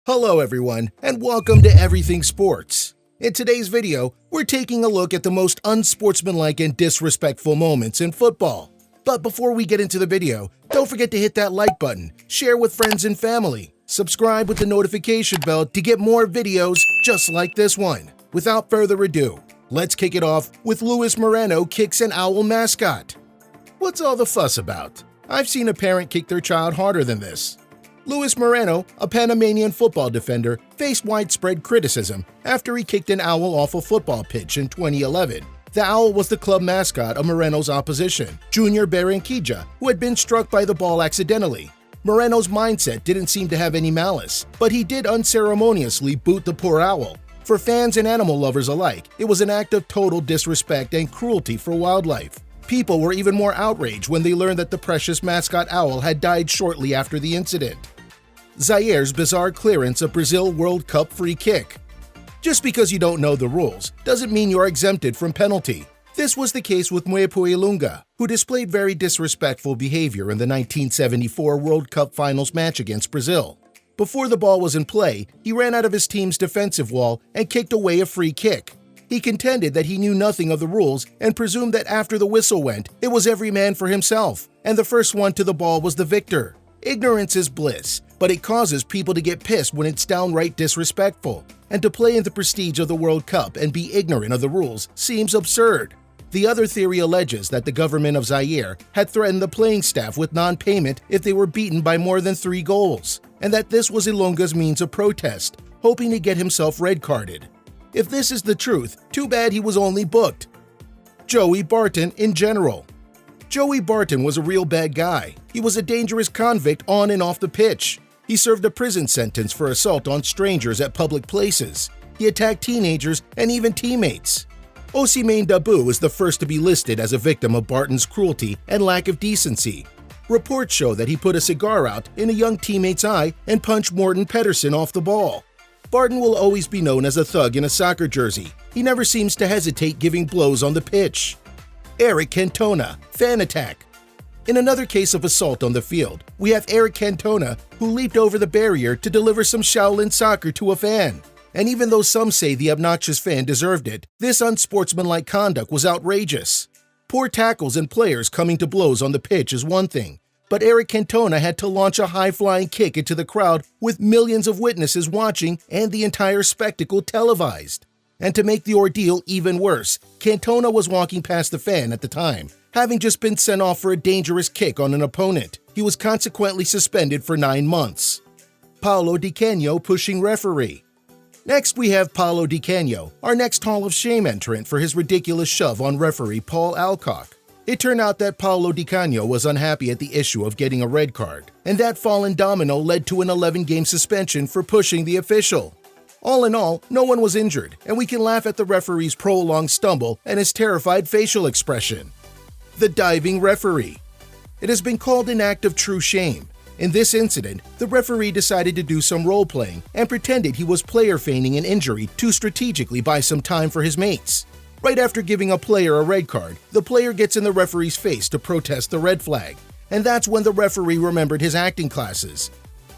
Hello everyone, and welcome to Everything Sports. In today's video, we're taking a look at the most unsportsmanlike and disrespectful moments in football. But before we get into the video, don't forget to hit that like button, share with friends and family, subscribe with the notification bell to get more videos just like this one. Without further ado, let's kick it off with Luis Moreno kicks an owl mascot. What's all the fuss about? I've seen a parent kick their child harder than this. Luis Moreno, a Panamanian football defender, faced widespread criticism after he kicked an owl off a football pitch in 2011. The owl was the club mascot of Moreno's opposition, Junior Barranquilla, who had been struck by the ball accidentally. Moreno's mindset didn't seem to have any malice, but he did unceremoniously boot the poor owl. For fans and animal lovers alike, it was an act of total disrespect and cruelty for wildlife. People were even more outraged when they learned that the precious mascot owl had died shortly after the incident. Zaïre's bizarre clearance of Brazil World Cup free kick. Just because you don't know the rules doesn't mean you're exempted from penalty. This was the case with Mwepu Ilunga, who displayed very disrespectful behavior in the 1974 World Cup Finals match against Brazil. Before the ball was in play, he ran out of his team's defensive wall and kicked away a free kick. He contended that he knew nothing of the rules and presumed that after the whistle went, it was every man for himself, and the first one to the ball was the victor. Ignorance is bliss, but it causes people to get pissed when it's downright disrespectful. And to play in the prestige of the World Cup and be ignorant of the rules seems absurd. The other theory alleges that the government of Zaire had threatened the playing staff with non-payment if they were beaten by more than 3 goals, and that this was Ilunga's means of protest, hoping to get himself red-carded. If this is the truth, too bad he was only booked. Joey Barton in general. Joey Barton was a real bad guy. He was a dangerous convict on and off the pitch. He served a prison sentence for assault on strangers at public places. He attacked teenagers and even teammates. Osimhen Dabu is the first to be listed as a victim of Barton's cruelty and lack of decency. Reports show that he put a cigar out in a young teammate's eye and punched Morten Pedersen off the ball. Barton will always be known as a thug in a soccer jersey. He never seems to hesitate giving blows on the pitch. Eric Cantona, fan attack. In another case of assault on the field, we have Eric Cantona, who leaped over the barrier to deliver some Shaolin soccer to a fan. And even though some say the obnoxious fan deserved it, this unsportsmanlike conduct was outrageous. Poor tackles and players coming to blows on the pitch is one thing, but Eric Cantona had to launch a high-flying kick into the crowd with millions of witnesses watching and the entire spectacle televised. And to make the ordeal even worse, Cantona was walking past the fan at the time, having just been sent off for a dangerous kick on an opponent. He was consequently suspended for 9 months. Paulo Di Canio pushing referee. Next we have Paulo Di Canio, our next Hall of Shame entrant for his ridiculous shove on referee Paul Alcock. It turned out that Paulo Di Canio was unhappy at the issue of getting a red card, and that fallen domino led to an 11-game suspension for pushing the official. All in all, no one was injured, and we can laugh at the referee's prolonged stumble and his terrified facial expression. The diving referee. It has been called an act of true shame. In this incident, the referee decided to do some role-playing and pretended he was player feigning an injury to strategically buy some time for his mates. Right after giving a player a red card, the player gets in the referee's face to protest the red flag, and that's when the referee remembered his acting classes.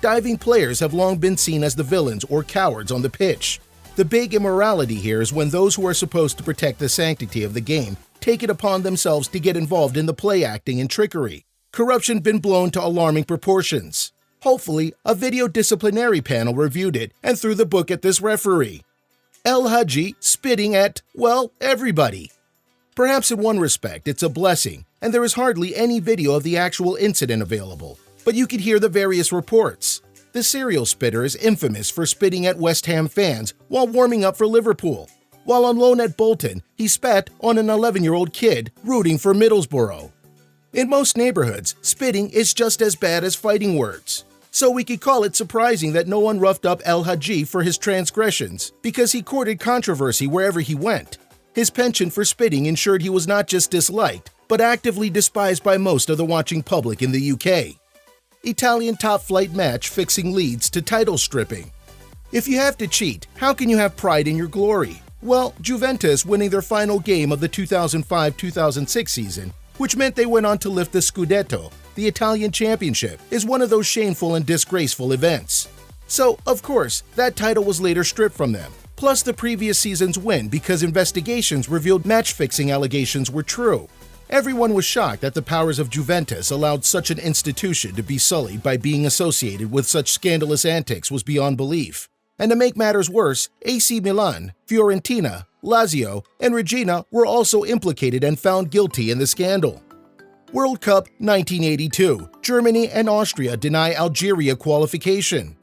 Diving players have long been seen as the villains or cowards on the pitch. The big immorality here is when those who are supposed to protect the sanctity of the game take it upon themselves to get involved in the play acting and trickery. Corruption been blown to alarming proportions. Hopefully, a video disciplinary panel reviewed it and threw the book at this referee. El Hadji spitting at, well, everybody. Perhaps in one respect it's a blessing, and there is hardly any video of the actual incident available, but you could hear the various reports. The serial spitter is infamous for spitting at West Ham fans while warming up for Liverpool. While on loan at Bolton, he spat on an 11-year-old kid rooting for Middlesbrough. In most neighborhoods, spitting is just as bad as fighting words. So we could call it surprising that no one roughed up El Hadji for his transgressions, because he courted controversy wherever he went. His penchant for spitting ensured he was not just disliked, but actively despised by most of the watching public in the UK. Italian top-flight match fixing leads to title stripping. If you have to cheat, how can you have pride in your glory? Well, Juventus winning their final game of the 2005-2006 season, which meant they went on to lift the Scudetto, the Italian championship, is one of those shameful and disgraceful events. So, of course, that title was later stripped from them, plus the previous season's win because investigations revealed match-fixing allegations were true. Everyone was shocked that the powers of Juventus allowed such an institution to be sullied by being associated with such scandalous antics was beyond belief. And to make matters worse, AC Milan, Fiorentina, Lazio, and Regina were also implicated and found guilty in the scandal. World Cup 1982, Germany and Austria deny Algeria qualification.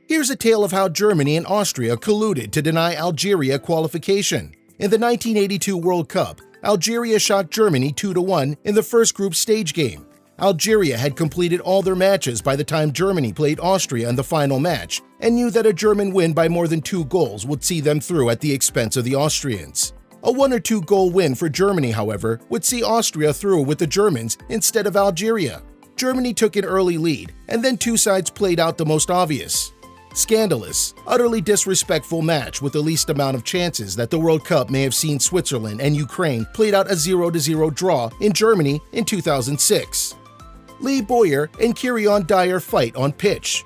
Here's a tale of how Germany and Austria colluded to deny Algeria qualification. In the 1982 World Cup, Algeria shocked Germany 2-1 in the first group stage game. Algeria had completed all their matches by the time Germany played Austria in the final match and knew that a German win by more than 2 goals would see them through at the expense of the Austrians. A 1 or 2 goal win for Germany, however, would see Austria through with the Germans instead of Algeria. Germany took an early lead, and then two sides played out the most obvious. Scandalous, utterly disrespectful match with the least amount of chances that the World Cup may have seen Switzerland and Ukraine played out a 0-0 draw in Germany in 2006. Lee Boyer and Kieran Dyer fight on pitch.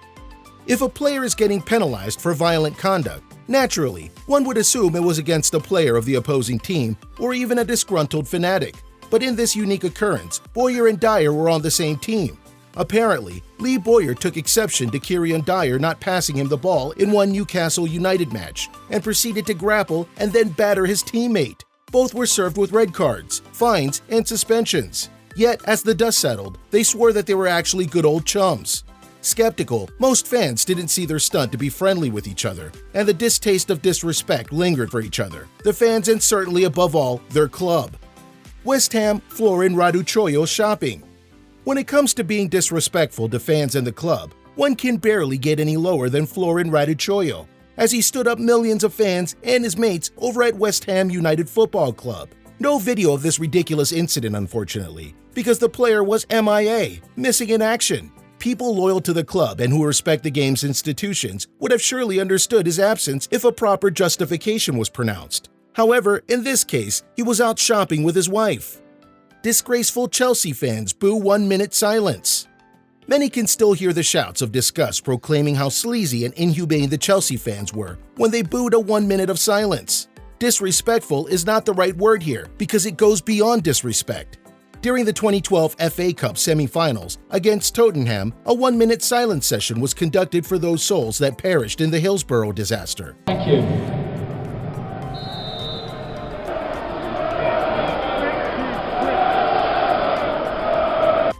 If a player is getting penalized for violent conduct, naturally, one would assume it was against a player of the opposing team or even a disgruntled fanatic. But in this unique occurrence, Boyer and Dyer were on the same team. Apparently, Lee Boyer took exception to Kieran Dyer not passing him the ball in one Newcastle United match and proceeded to grapple and then batter his teammate. Both were served with red cards, fines, and suspensions. Yet, as the dust settled, they swore that they were actually good old chums. Skeptical, most fans didn't see their stunt to be friendly with each other, and the distaste of disrespect lingered for each other, the fans and certainly above all, their club. West Ham Florin Raducioyo shopping. When it comes to being disrespectful to fans and the club, one can barely get any lower than Florin Raducioyo, as he stood up millions of fans and his mates over at West Ham United Football Club. No video of this ridiculous incident, unfortunately, because the player was MIA, missing in action. People loyal to the club and who respect the game's institutions would have surely understood his absence if a proper justification was pronounced. However, in this case, he was out shopping with his wife. Disgraceful Chelsea fans boo 1-minute silence. Many can still hear the shouts of disgust proclaiming how sleazy and inhumane the Chelsea fans were when they booed a 1 minute of silence. Disrespectful is not the right word here because it goes beyond disrespect. During the 2012 FA Cup semi-finals against Tottenham, a 1-minute silence session was conducted for those souls that perished in the Hillsborough disaster. Thank you.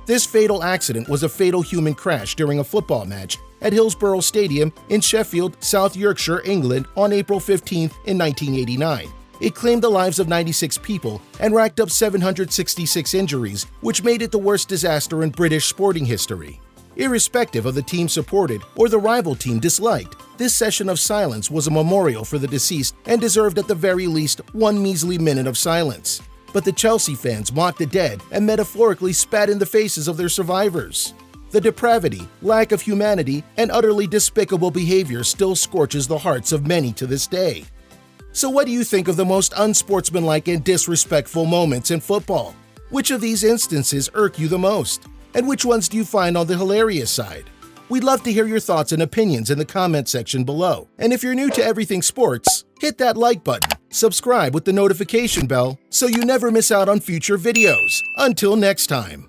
This fatal accident was a fatal human crash during a football match at Hillsborough Stadium in Sheffield, South Yorkshire, England on April 15 in 1989. It claimed the lives of 96 people and racked up 766 injuries, which made it the worst disaster in British sporting history. Irrespective of the team supported or the rival team disliked, this session of silence was a memorial for the deceased and deserved at the very least 1 measly minute of silence. But the Chelsea fans mocked the dead and metaphorically spat in the faces of their survivors. The depravity, lack of humanity, and utterly despicable behavior still scorches the hearts of many to this day. So what do you think of the most unsportsmanlike and disrespectful moments in football? Which of these instances irk you the most? And which ones do you find on the hilarious side? We'd love to hear your thoughts and opinions in the comment section below. And if you're new to everything sports, hit that like button, subscribe with the notification bell so you never miss out on future videos. Until next time.